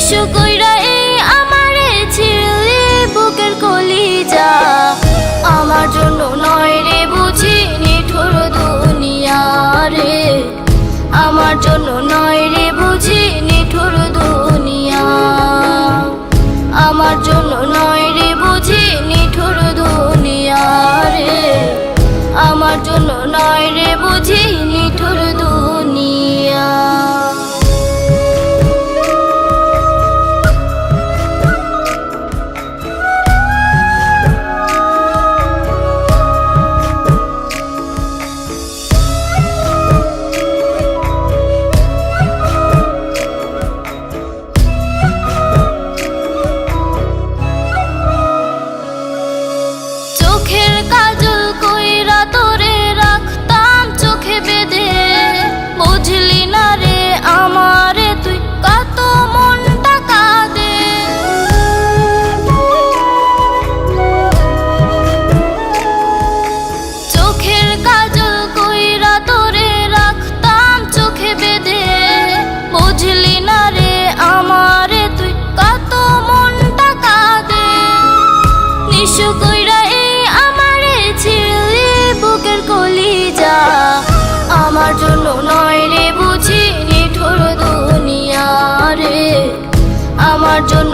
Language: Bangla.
নিঃস্ব কইরা এই আমারে ছিড়লি বুকের কলিজা। আমার জন্য নয় রে বুঝি নিঠুর দুনিয়া রে, আমার জন্য নয় রে বুঝি নিঠুর দুনিয়া, আমার জন্য নয় রে বুঝি নিঠুর দুনিয়া রে, আমার জন্য নয় রে বুঝি নিঠুর দুনিয়া। চোখের কাজল কইরা তোরে রাখতাম চোখে বেঁধে, বুঝলি না রে আমারে তুই কত মনটা কাঁদে। চোখের কাজল কইরা তোরে রাখতাম চোখে বেঁধে, বুঝলি না রে আমারে তুই কত মনটা কাঁদে। নিঃস্ব কইরা এই আমারে ছিড়লি বুকের কলিজা। আমার জন্য নয় রে বুঝি নিঠুর দুনিয়া রে, আমার জন্য